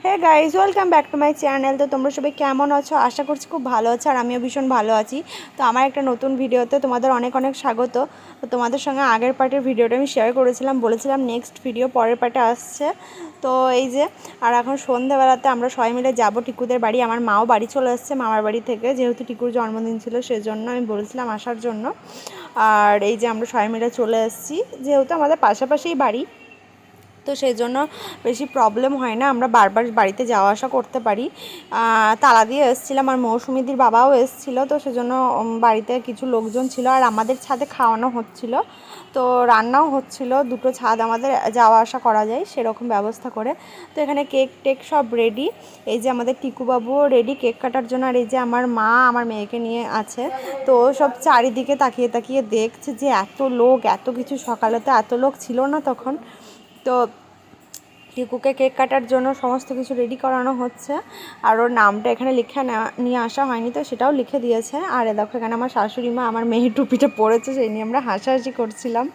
Hey guys, welcome back to my channel. তো তোমরা সবাই কেমন আছো? আশা করছি খুব ভালো আছো, আর আমিও ভীষণ ভালো আছি। তো আমার একটা নতুন ভিডিওতে তোমাদের অনেক অনেক স্বাগত। তো তোমাদের সঙ্গে আগের পার্টের ভিডিওটা আমি শেয়ার করেছিলাম, বলেছিলাম নেক্সট ভিডিও পরের পার্টে আসছে। তো এই যে, আর এখন সন্ধ্যেবেলাতে আমরা সবাই মিলে যাবো টিকুদের বাড়ি। আমার মাও বাড়ি চলে এসেছে মামার বাড়ি থেকে, যেহেতু টিকুর জন্মদিন ছিল সেজন্য আমি বলেছিলাম আসার জন্য। আর এই যে আমরা সবাই মিলে চলে এসেছি, যেহেতু আমাদের পাশাপাশিই বাড়ি, তো সেই জন্য বেশি প্রবলেম হয় না, আমরা বারবার বাড়িতে যাওয়া আসা করতে পারি। তালা দিয়ে এসেছিলাম, আর মৌসুমিদির বাবাও এসেছিলো, তো সেজন্য বাড়িতে কিছু লোকজন ছিল, আর আমাদের ছাদে খাওয়ানো হচ্ছিল, তো রান্নাও হচ্ছিল। দুটো ছাদ আমাদের যাওয়া আসা করা যায় সেরকম ব্যবস্থা করে। তো এখানে কেক টেক সব রেডি। এই যে আমাদের টিকুবাবুও রেডি কেক কাটার জন্য, আর এই যে আমার মা আমার মেয়েকে নিয়ে আছে। তো সব চারিদিকে তাকিয়ে তাকিয়ে দেখছে যে এত লোক, এত কিছু। সকালে তো এত লোক ছিল না তখন। তো টিকুকে কেক কাটার জন্য সমস্ত কিছু রেডি করানো হচ্ছে, আর ওর নামটা এখানে লিখে নিয়ে আসা হয়নি, তো সেটাও লিখে দিয়েছে। আর দেখো এখানে আমার শাশুড়ি মা আমার মেয়ে টুপিটা পরেছে, সেই নিয়ে আমরা হাসাহাসি করছিলাম।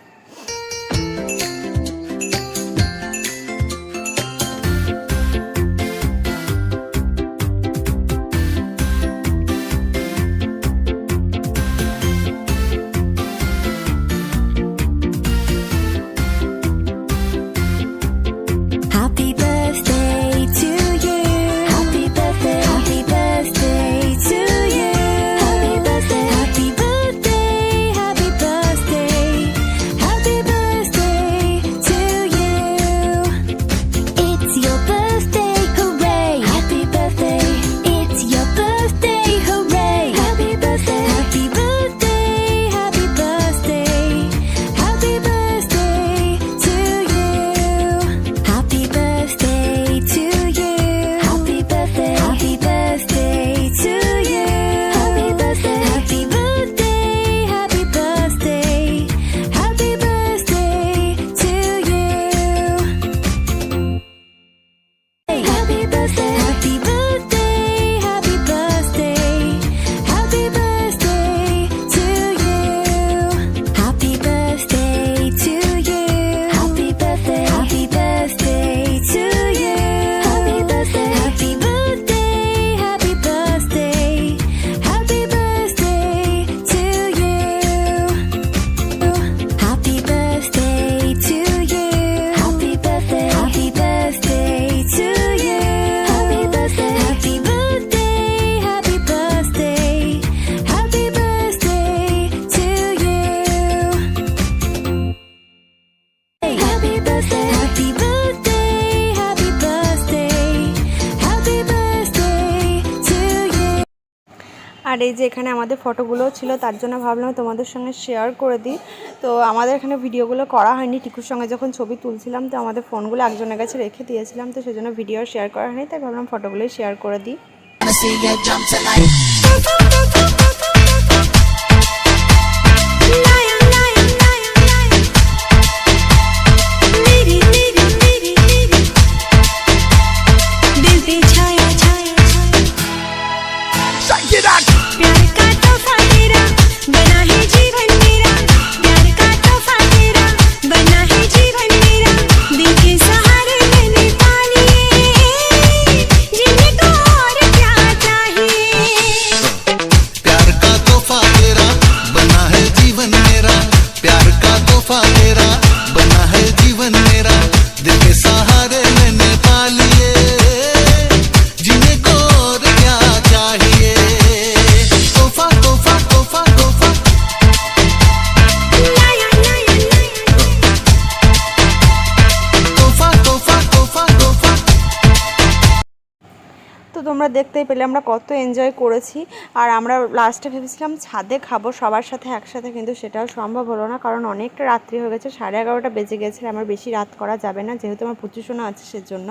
আর এই যে এখানে আমাদের ফটোগুলো ছিল, তার জন্য ভাবলাম তোমাদের সঙ্গে শেয়ার করে দিই। তো আমাদের এখানে ভিডিওগুলো করা হয়নি, টিকুর সঙ্গে যখন ছবি তুলছিলাম তো আমাদের ফোনগুলো একজনের কাছে রেখে দিয়েছিলাম, তো সেজন্য ভিডিও শেয়ার করা হয়নি, তাই ভাবলাম ফটোগুলোই শেয়ার করে দিই। তো তোমরা দেখতেই পেলে আমরা কত এনজয় করেছি। আর আমরা লাস্টে ভেবেছিলাম ছাদে খাবো সবার সাথে একসাথে, কিন্তু সেটাও সম্ভব হলো না, কারণ অনেকটা রাত্রি হয়ে গেছে, 11:30 বেজে গেছে। আমার বেশি রাত করা যাবে না, যেহেতু আমার পুচুসোনা আছে সেজন্য।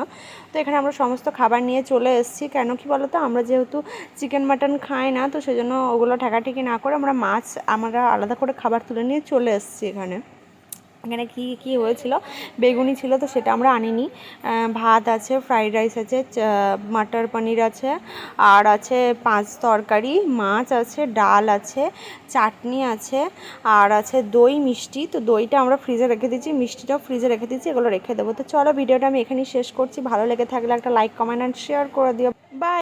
তো এখানে আমরা সমস্ত খাবার নিয়ে চলে এসেছি। কেন কি বলো তো, আমরা যেহেতু চিকেন মাটন খাই না, তো সেজন্য ওগুলো ঠেকাঠেকি না করে আমরা মাছ আমরা আলাদা করে খাবার তুলে নিয়ে চলে এসেছি এখানে। এখানে কী হয়েছিল, বেগুনি ছিল তো সেটা আমরা আনিনি। ভাত আছে, ফ্রাইড রাইস আছে, মাটার পনির আছে, আর আছে 5 তরকারি, মাছ আছে, ডাল আছে, চাটনি আছে, আর আছে দই, মিষ্টি। তো দইটা আমরা ফ্রিজে রেখে দিচ্ছি, মিষ্টিটাও ফ্রিজে রেখে দিচ্ছি, এগুলো রেখে দেবো। তো চলো ভিডিওটা আমি এখানেই শেষ করছি। ভালো লেগে থাকলে একটা লাইক, কমেন্ট অ্যান্ড শেয়ার করে দিও। বাই।